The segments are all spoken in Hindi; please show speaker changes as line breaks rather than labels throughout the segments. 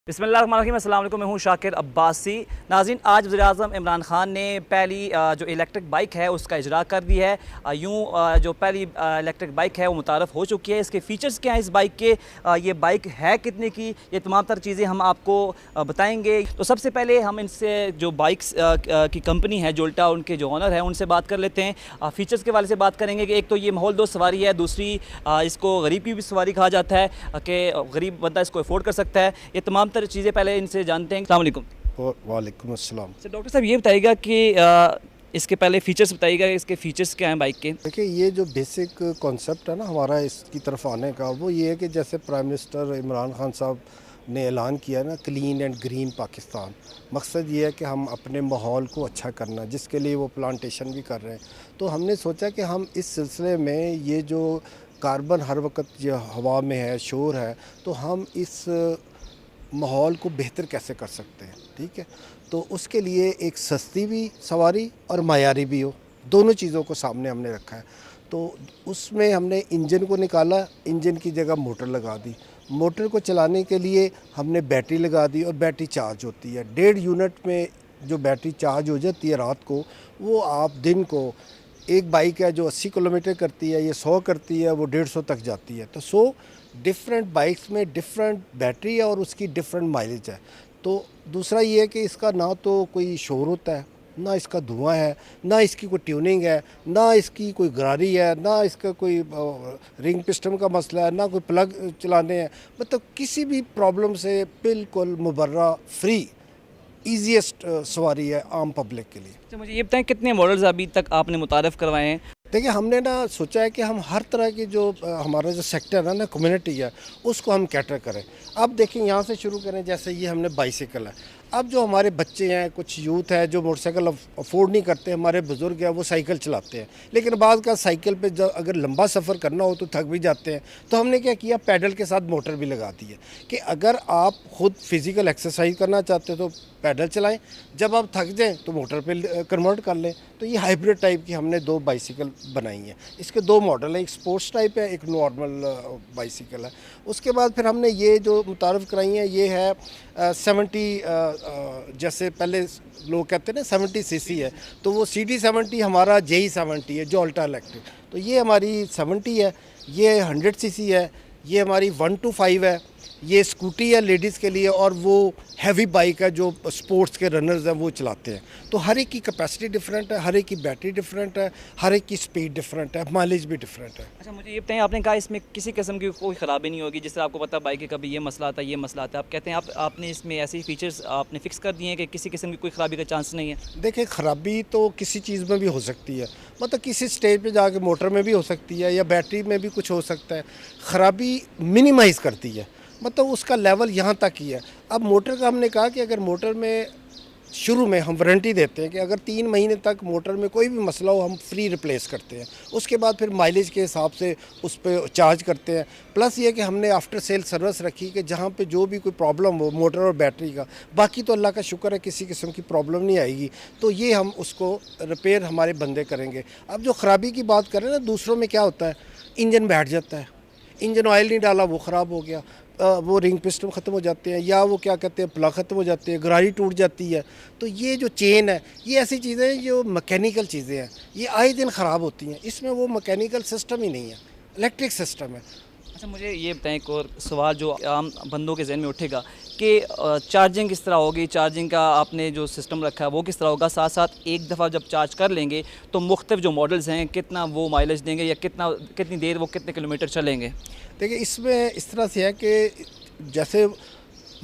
बिस्मिल्लाहिर्रहमानिर्रहीम, अस्सलाम वालेकुम। मैं हूँ शाकिर अब्बासी। नाज़रीन, आज वज़ीर-ए-आज़म इमरान ख़ान ने पहली जो इलेक्ट्रिक बाइक है उसका इजरा कर दिया है। जो पहली इलेक्ट्रिक बाइक है वो मुतारफ़ हो चुकी है। इसके फ़ीचर्स क्या हैं इस बाइक के, ये बाइक है कितने की, ये तमाम तर चीज़ें हम आपको बताएँगे। तो सबसे पहले हम इनसे जो बाइक्स की कंपनी है जोल्टा, उनके जो ऑनर हैं उनसे बात कर लेते हैं। फ़ीचर्स के वाले से बात करेंगे कि एक तो ये माहौल दोस्त सवारी है, दूसरी इसको गरीब की भी सवारी कहा जाता है कि गरीब बंदा इसको अफोर्ड कर सकता है। ये तमाम तरह चीज़ें पहले इनसे जानते हैं। अस्सलाम वालेकुम।
वालेकुम अस्सलाम।
सर, डॉक्टर साहब ये बताइएगा कि इसके पहले फ़ीचर्स बताइएगा, इसके फ़ीचर्स क्या हैं बाइक के?
देखिए, ये जो बेसिक कॉन्सेप्ट है ना हमारा इसकी तरफ आने का, वो ये है कि जैसे प्राइम मिनिस्टर इमरान खान साहब ने ऐलान किया ना, क्लीन एंड ग्रीन पाकिस्तान। मकसद ये है कि हम अपने माहौल को अच्छा करना, जिसके लिए वो प्लांटेशन भी कर रहे हैं। तो हमने सोचा कि हम इस सिलसिले में ये जो कार्बन हर वक्त जो हवा में है, शोर है, तो हम इस माहौल को बेहतर कैसे कर सकते हैं। ठीक है, तो उसके लिए एक सस्ती भी सवारी और मायारी भी हो, दोनों चीज़ों को सामने हमने रखा है। तो उसमें हमने इंजन को निकाला, इंजन की जगह मोटर लगा दी। मोटर को चलाने के लिए हमने बैटरी लगा दी और बैटरी चार्ज होती है 1.5 यूनिट में। जो बैटरी चार्ज हो जाती है रात को, वो आप दिन को, एक बाइक है जो 80 किलोमीटर करती है, ये 100 करती है, वो 150 तक जाती है। तो 100 डिफरेंट बाइक्स में डिफरेंट बैटरी है और उसकी डिफरेंट माइलेज है। तो दूसरा ये है कि इसका ना तो कोई शोर होता है, ना इसका धुआं है, ना इसकी कोई ट्यूनिंग है, ना इसकी कोई गरारी है, ना इसका कोई रिंग पिस्टन का मसला है, ना कोई प्लग चलाने हैं। मतलब किसी भी प्रॉब्लम से बिल्कुल मुबर्रा फ्री ईजीएस्ट सवारी है आम पब्लिक के लिए।
तो मुझे ये बताएं, कितने मॉडल्स अभी तक आपने मुतारफ़ करवाए हैं?
देखिए, हमने ना सोचा है कि हम हर तरह की जो हमारा जो सेक्टर है ना, कम्युनिटी है, उसको हम कैटर करें। अब देखिए, यहाँ से शुरू करें। जैसे ये हमने बाइसिकल है। अब जो हमारे बच्चे हैं, कुछ यूथ है जो मोटरसाइकिल अफोर्ड नहीं करते, हमारे बुज़ुर्ग हैं वो साइकिल चलाते हैं, लेकिन बाद का साइकिल पे जब अगर लंबा सफ़र करना हो तो थक भी जाते हैं। तो हमने क्या किया, पैडल के साथ मोटर भी लगा दी है कि अगर आप ख़ुद फिज़िकल एक्सरसाइज करना चाहते हो तो पैडल चलाएं, जब आप थक जाएं तो मोटर पे कन्वर्ट कर लें। तो ये हाइब्रिड टाइप की हमने 2 बाइसिकल बनाई हैं। इसके 2 मॉडल हैं, एक स्पोर्ट्स टाइप है, एक नॉर्मल बाइसिकल है। उसके बाद फिर हमने ये जो मुतारफ़ कराई हैं, ये है 70, जैसे पहले लोग कहते हैं ना 70 सीसी है, तो वो CD70 हमारा JE70 है जो अल्ट्रा इलेक्ट्रिक। तो ये हमारी 70 है, ये 100 सीसी है, ये हमारी 1 to 5 है, ये स्कूटी है लेडीज़ के लिए, और वो हैवी बाइक है जो स्पोर्ट्स के रनर्स हैं वो चलाते हैं। तो हर एक की कैपेसिटी डिफरेंट है, हर एक की बैटरी डिफरेंट है, हर एक की स्पीड डिफरेंट है, माइलेज भी डिफरेंट है।
अच्छा, मुझे ये बताएं, आपने कहा इसमें किसी किस्म की कोई ख़राबी नहीं होगी, जिससे आपको पता बाइक के कभी ये मसला आता है, ये मसला आता है। आप कहते हैं आपने इसमें ऐसे फीचर्स आपने फ़िक्स कर दिए हैं कि किसी किस्म की कोई ख़राबी का चांस नहीं है?
देखिए, ख़राबी तो किसी चीज़ में भी हो सकती है, मतलब किसी स्टेज पे जाके मोटर में भी हो सकती है या बैटरी में भी कुछ हो सकता है। ख़राबी मिनिमाइज़ करती है, मतलब उसका लेवल यहाँ तक ही है। अब मोटर का हमने कहा कि अगर मोटर में शुरू में हम वारंटी देते हैं कि अगर 3 महीने तक मोटर में कोई भी मसला हो हम फ्री रिप्लेस करते हैं। उसके बाद फिर माइलेज के हिसाब से उस पर चार्ज करते हैं। प्लस ये कि हमने आफ्टर सेल सर्विस रखी कि जहाँ पे जो भी कोई प्रॉब्लम हो मोटर और बैटरी का, बाकी तो अल्लाह का शुक्र है किसी किस्म की प्रॉब्लम नहीं आएगी। तो ये हम उसको रिपेयर हमारे बंदे करेंगे। अब जो ख़राबी की बात करें ना, दूसरों में क्या होता है, इंजन बैठ जाता है, इंजन ऑयल नहीं डाला वो ख़राब हो गया, वो रिंग पिस्टन ख़त्म हो जाते हैं, या वो क्या कहते हैं प्लग ख़त्म हो जाते हैं, गरारी टूट जाती है। तो ये जो चेन है, ये ऐसी चीज़ें हैं जो मैकेनिकल चीज़ें हैं, ये आए दिन ख़राब होती हैं। इसमें वो मैकेनिकल सिस्टम ही नहीं है, इलेक्ट्रिक सिस्टम है।
अच्छा, मुझे ये बताएं, एक और सवाल जो आम बंदों के जहन में उठेगा कि चार्जिंग किस तरह होगी, चार्जिंग का आपने जो सिस्टम रखा है वो किस तरह होगा, साथ साथ एक दफ़ा जब चार्ज कर लेंगे तो मुख्तलिफ जो मॉडल्स हैं कितना वो माइलेज देंगे या कितनी देर वो कितने किलोमीटर चलेंगे?
देखिए, इसमें इस तरह से है कि जैसे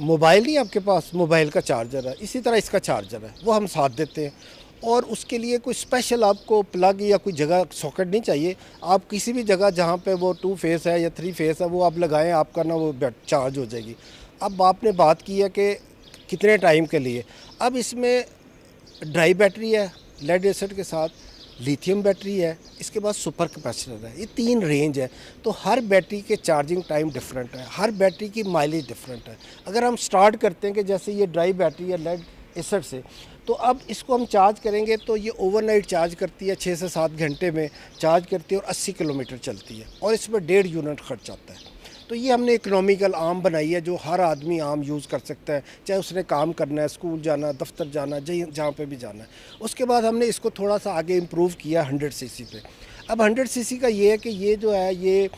मोबाइल नहीं आपके पास, मोबाइल का चार्जर है, इसी तरह इसका चार्जर है, वो हम साथ देते हैं। और उसके लिए कोई स्पेशल आपको प्लग या कोई जगह सॉकेट नहीं चाहिए। आप किसी भी जगह जहाँ पे वो 2 फेस है या 3 फेस है वो आप लगाएं, आपका ना वो चार्ज हो जाएगी। अब आपने बात की है कि कितने टाइम के लिए। अब इसमें ड्राई बैटरी है लेड एसिड के साथ, लिथियम बैटरी है, इसके बाद सुपर कैपेसिटर है। ये 3 रेंज है। तो हर बैटरी के चार्जिंग टाइम डिफरेंट है, हर बैटरी की माइलेज डिफरेंट है। अगर हम स्टार्ट करते हैं कि जैसे ये ड्राई बैटरी है लेड एसिड से, तो अब इसको हम चार्ज करेंगे तो ये ओवरनाइट चार्ज करती है, 6 से 7 घंटे में चार्ज करती है और 80 किलोमीटर चलती है, और इसमें 1.5 यूनिट खर्च आता है। तो ये हमने इकोनॉमिकल आम बनाई है जो हर आदमी आम यूज़ कर सकता है, चाहे उसने काम करना है, स्कूल जाना, दफ्तर जाना, जहाँ पे भी जाना है। उसके बाद हमने इसको थोड़ा सा आगे इम्प्रूव किया 100 सीसी पे। अब 100 सीसी का ये है कि ये जो है ये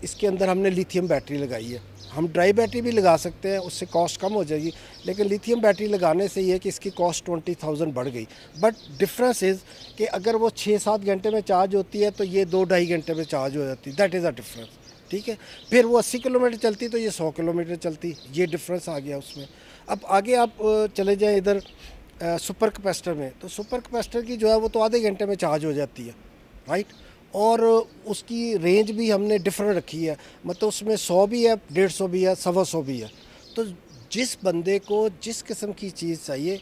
इसके अंदर हमने लिथियम बैटरी लगाई है। हम ड्राई बैटरी भी लगा सकते हैं, उससे कॉस्ट कम हो जाएगी, लेकिन लिथियम बैटरी लगाने से ये है कि इसकी कॉस्ट 20,000 बढ़ गई। बट डिफरेंस इज़ कि अगर वो 6-7 घंटे में चार्ज होती है तो ये 2-2.5 घंटे में चार्ज हो जाती है। दैट इज़ अ डिफरेंस, ठीक है। फिर वो 80 किलोमीटर चलती तो ये 100 किलोमीटर चलती, ये डिफरेंस आ गया उसमें। अब आगे आप चले जाएँ इधर सुपर कैपेसिटर में, तो सुपर कैपेसिटर की जो है वो तो आधे घंटे में चार्ज हो जाती है, राइट। और उसकी रेंज भी हमने डिफरेंट रखी है, मतलब उसमें 100 भी है, 150 भी है, 125 भी है। तो जिस बंदे को जिस किस्म की चीज़ चाहिए,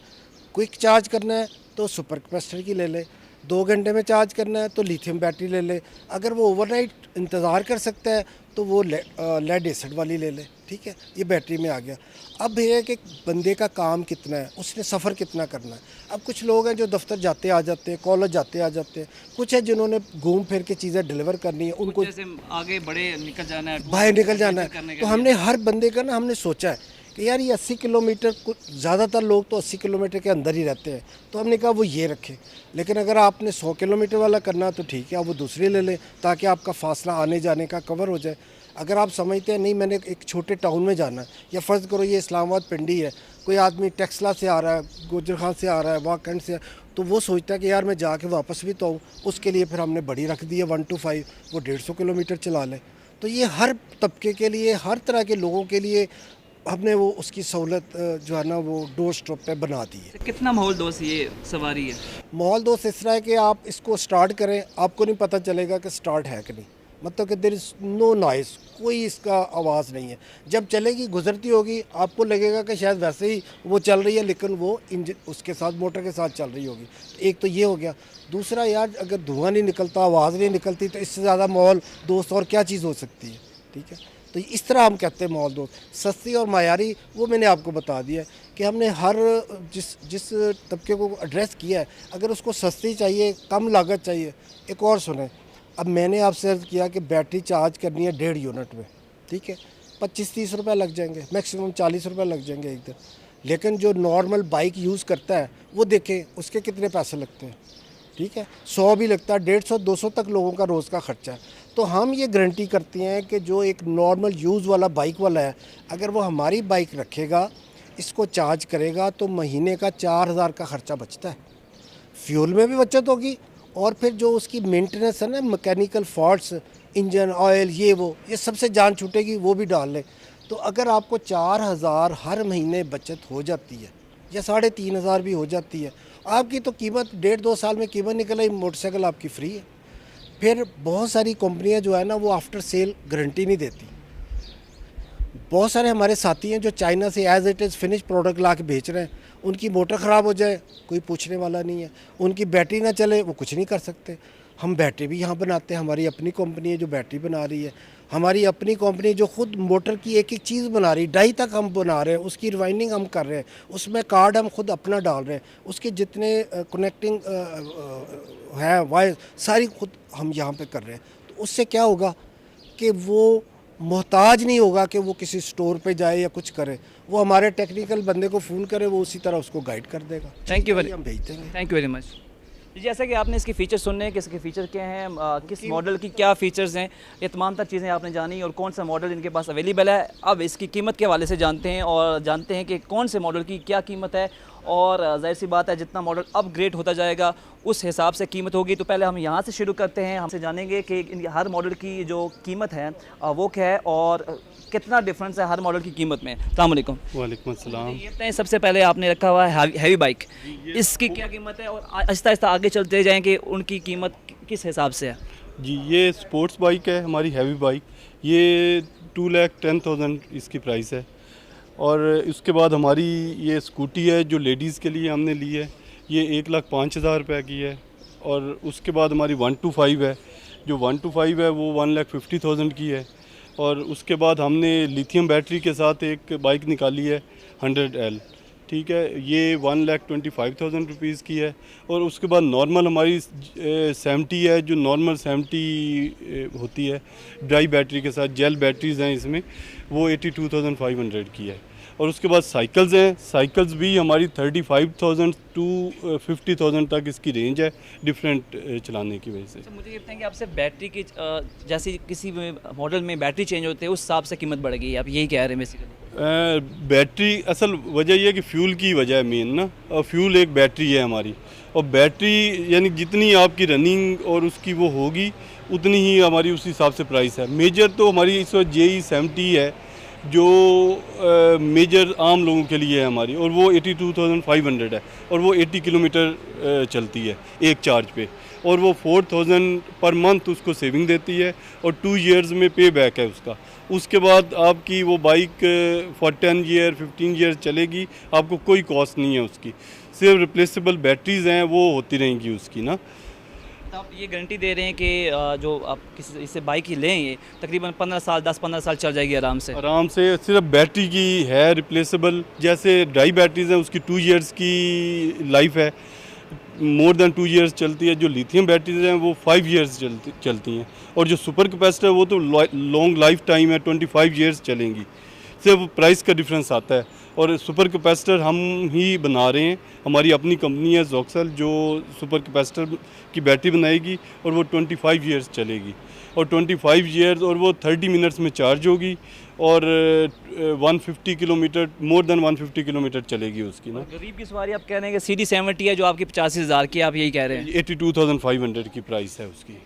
क्विक चार्ज करना है तो सुपर कैपेसिटर की ले ले, 2 घंटे में चार्ज करना है तो लिथियम बैटरी ले ले, अगर वो ओवरनाइट इंतज़ार कर सकता है तो वो लेड एसिड वाली ले ले, ठीक है। ये बैटरी में आ गया। अब ये है कि बंदे का काम कितना है, उसने सफ़र कितना करना है। अब कुछ लोग हैं जो दफ्तर जाते आ जाते हैं, कॉलेज जाते आ जाते हैं, कुछ है जिन्होंने घूम फिर के चीज़ें डिलीवर करनी है, उनको
जैसे आगे बड़े निकल जाना है,
बाहर निकल जाना है। तो हमने हर बंदे का ना हमने सोचा है कि यार ये 80 किलोमीटर, ज़्यादातर लोग तो 80 किलोमीटर के अंदर ही रहते हैं, तो हमने कहा वो ये रखें। लेकिन अगर आपने 100 किलोमीटर वाला करना तो ठीक है, आप वो दूसरी ले लें ताकि आपका फासला आने जाने का कवर हो जाए। अगर आप समझते हैं नहीं मैंने एक छोटे टाउन में जाना है, या फ़र्ज़ करो ये इस्लामाबाद पिंडी है, कोई आदमी टेक्सला से आ रहा है, गुजरखान से आ रहा है, वाकंड से, तो वो सोचता है कि यार मैं जाके वापस भी तो आऊँ, उसके लिए फिर हमने बड़ी रख दी है 125, वो 150 किलोमीटर चला लें। तो ये हर तबके के लिए, हर तरह के लोगों के लिए हमने वो उसकी सहूलत जो है ना वो डोर स्टॉप पे बना दी है।
कितना माहौल दोस्त ये सवारी है?
माहौल दोस्त इस तरह है कि आप इसको स्टार्ट करें, आपको नहीं पता चलेगा कि स्टार्ट है कि नहीं, मतलब कि देयर इज़ नो नॉइज़, कोई इसका आवाज़ नहीं है। जब चलेगी, गुजरती होगी, आपको लगेगा कि शायद वैसे ही वो चल रही है, लेकिन वो इंजन उसके साथ, मोटर के साथ चल रही होगी। एक तो ये हो गया। दूसरा यार, अगर धुआं नहीं निकलता, आवाज़ नहीं निकलती, तो इससे ज़्यादा माहौल दोस्त और क्या चीज़ हो सकती है, ठीक है। तो इस तरह हम कहते हैं माहौल दोस्त। सस्ती और मायारी वो मैंने आपको बता दिया है कि हमने हर जिस तबके को एड्रेस किया है। अगर उसको सस्ती चाहिए, कम लागत चाहिए। एक और सुने, अब मैंने आपसे अर्ज़ किया कि बैटरी चार्ज करनी है 1.5 यूनिट में, ठीक है, 25-30 रुपये लग जाएंगे, मैक्सिमम 40 रुपये लग जाएंगे एक दिन। लेकिन जो नॉर्मल बाइक यूज़ करता है वो देखें उसके कितने पैसे लगते हैं, ठीक है, 100 भी लगता है, 150-200 तक लोगों का रोज़ का ख़र्चा है। तो हम ये गारंटी करते हैं कि जो एक नॉर्मल यूज़ वाला बाइक वाला है, अगर वो हमारी बाइक रखेगा, इसको चार्ज करेगा, तो महीने का 4,000 का ख़र्चा बचता है। फ्यूल में भी बचत होगी, और फिर जो उसकी मेंटेनेंस है ना, मैकेनिकल फॉल्ट्स, इंजन ऑयल, ये सबसे जान छूटेगी, वो भी डाल लें। तो अगर आपको 4,000 हर महीने बचत हो जाती है, या 3,500 भी हो जाती है, आपकी तो कीमत 1.5-2 साल में कीमत निकल आई, मोटरसाइकिल आपकी फ्री है। फिर बहुत सारी कंपनियां जो है ना वो आफ्टर सेल गारंटी नहीं देती। बहुत सारे हमारे साथी हैं जो चाइना से as it is finish product ला के बेच रहे हैं, उनकी मोटर ख़राब हो जाए कोई पूछने वाला नहीं है, उनकी बैटरी ना चले वो कुछ नहीं कर सकते। हम बैटरी भी यहाँ बनाते हैं, हमारी अपनी कंपनी है जो बैटरी बना रही है, हमारी अपनी कंपनी जो खुद मोटर की एक एक चीज़ बना रही, डाई तक हम बना रहे हैं, उसकी रिवाइंडिंग हम कर रहे हैं, उसमें कार्ड हम खुद अपना डाल रहे हैं, उसके जितने कनेक्टिंग है वायर सारी खुद हम यहाँ पे कर रहे हैं। तो उससे क्या होगा कि वो मोहताज नहीं होगा कि वो किसी स्टोर पे जाए या कुछ करे, वो हमारे टेक्निकल बंदे को फ़ोन करे, वो उसी तरह उसको गाइड कर देगा।
थैंक यू
हम भेज देंगे।
Thank you very much. जैसा कि आपने इसके फीचर्स सुनने हैं कि इसके फ़ीचर क्या हैं, किस मॉडल की क्या फ़ीचर्स हैं, ये तमाम तर चीज़ें आपने जानी, और कौन सा मॉडल इनके पास अवेलेबल है। अब इसकी कीमत के हवाले से जानते हैं, और जानते हैं कि कौन से मॉडल की क्या कीमत है, और जाहिर सी बात है जितना मॉडल अपग्रेड होता जाएगा उस हिसाब से कीमत होगी। तो पहले हम यहाँ से शुरू करते हैं, हमसे जानेंगे कि हर मॉडल की जो कीमत है वो क्या है, और कितना डिफरेंस है हर मॉडल की कीमत में। अस्सलाम वालेकुम।
वालेकुम अस्सलाम।
ये बताएं, सबसे पहले आपने रखा हुआ है हैवी बाइक, इसकी क्या कीमत है, और आहिस्ता आहिस्ता आगे चलते जाएँ कि उनकी कीमत किस हिसाब से है?
जी, ये स्पोर्ट्स बाइक है हमारी, हैवी बाइक, ये 2,10,000 इसकी प्राइस है। और उसके बाद हमारी ये स्कूटी है जो लेडीज़ के लिए हमने ली है, ये 1,05,000 रुपये की है। और उसके बाद हमारी 125 है, जो 125 है वो 1,50,000 की है। और उसके बाद हमने लिथियम बैटरी के साथ एक बाइक निकाली है 100L, ठीक है, ये 1,25,000 रुपीज़ की है। और उसके बाद नॉर्मल हमारी 70 है, जो नॉर्मल 70 होती है ड्राई बैटरी के साथ, जेल बैटरीज हैं इसमें, वो 82,500 की है। और उसके बाद साइकिल्स हैं, साइकिल्स भी हमारी 35,000 टू 50,000 तक इसकी रेंज है, डिफरेंट चलाने की वजह से।
अच्छा, मुझे ये बताएं कि आपसे बैटरी की जैसे किसी मॉडल में बैटरी चेंज होते हैं उस हिसाब से कीमत बढ़ गई है, आप यही कह रहे हैं बेसिकली?
बैटरी असल वजह यह है कि फ्यूल की वजह है मेन ना, और फ्यूल एक बैटरी है हमारी, और बैटरी यानी जितनी आपकी रनिंग और उसकी वो होगी उतनी ही हमारी उस हिसाब से प्राइस है। मेजर तो हमारी इस वक्त JE70 है जो मेजर आम लोगों के लिए है हमारी, और वो 82,500 है, और वो 80 किलोमीटर चलती है एक चार्ज पे, और वो 4,000 पर मंथ उसको सेविंग देती है, और 2 इयर्स में पे बैक है उसका। उसके बाद आपकी वो बाइक फॉर 10 ईयर 15 ईयर चलेगी, आपको कोई कॉस्ट नहीं है उसकी, सिर्फ रिप्लेसेबल बैटरीज हैं वो होती रहेंगी उसकी ना।
तो आप ये गारंटी दे रहे हैं कि जो आप किसी इससे बाइक ही लें ये तकरीबन 15 साल 10-15 साल चल जाएगी आराम से?
आराम से, सिर्फ बैटरी की है रिप्लेसेबल, जैसे ड्राई बैटरीज हैं उसकी 2 इयर्स की लाइफ है, मोर देन 2 इयर्स चलती है। जो लिथियम बैटरीज हैं वो 5 इयर्स चलती हैं, और जो सुपर कैपेसिटर है वो तो लॉन्ग लाइफ टाइम है, 25 इयर्स चलेंगी। सिर्फ प्राइस का डिफरेंस आता है, और सुपर कैपेसिटर हम ही बना रहे हैं, हमारी अपनी कंपनी है जोक्सल जो सुपर कैपेसिटर की बैटरी बनाएगी, और वो 25 इयर्स चलेगी, और 25 इयर्स, और वो 30 मिनट्स में चार्ज होगी, और 150 किलोमीटर, मोर देन 150 किलोमीटर चलेगी उसकी ना।
गरीब की सवारी आप कह रहे हैं कि CD70 है जो आपकी 85,000 की, आप यही कह रहे हैं?
82,500 की प्राइस है उसकी।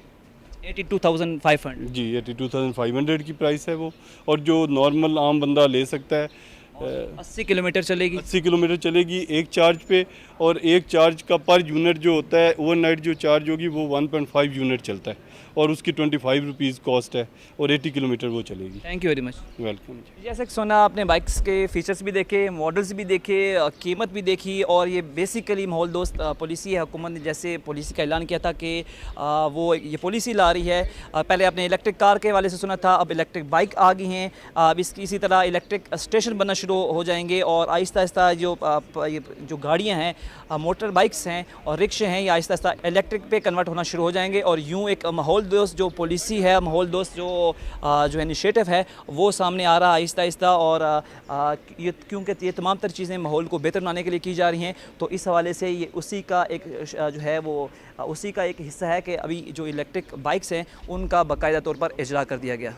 82,500
जी, 82,500 की प्राइस है वो, और जो नॉर्मल आम बंदा ले सकता है
80 किलोमीटर चलेगी?
80 किलोमीटर चलेगी एक चार्ज पे, और एक चार्ज का पर यूनिट जो होता है, ओवरनाइट जो चार्ज होगी वो 1.5 यूनिट चलता है, और उसकी 25 रुपीज़ कॉस्ट है, और 80 किलोमीटर वो चलेगी।
Thank you very much.
Welcome.
जैसे कि सुना आपने, बाइक्स के फीचर्स भी देखे, मॉडल्स भी देखे, कीमत भी देखी, और ये बेसिकली माहौल दोस्त पॉलिसी है। हुकूमत ने जैसे पॉलिसी का ऐलान किया था कि वो ये पॉलिसी ला रही है। पहले आपने इलेक्ट्रिक कार के वाले से सुना था, अब इलेक्ट्रिक बाइक आ गई हैं। अब इसी तरह इलेक्ट्रिक स्टेशन बनना शुरू हो जाएंगे, और आहिस्ता आहिस्ता जो गाड़ियाँ हैं, मोटर बाइक्स हैं और रिक्शे हैं, ये आहिस्ता आहिस्ता इलेक्ट्रिक पे कन्वर्ट होना शुरू हो जाएंगे। और यूँ एक माहौल दोस्त जो पॉलिसी है, माहौल दोस्त जो इनिशिएटिव है वो सामने आ रहा है आहिस्ता आहिस्ता, और ये क्योंकि ये तमाम तर चीज़ें माहौल को बेहतर बनाने के लिए की जा रही हैं, तो इस हवाले से ये उसी का एक जो है वो उसी का एक हिस्सा है कि अभी जो इलेक्ट्रिक बाइक्स हैं उनका बाकायदा तौर पर इजरा कर दिया गया।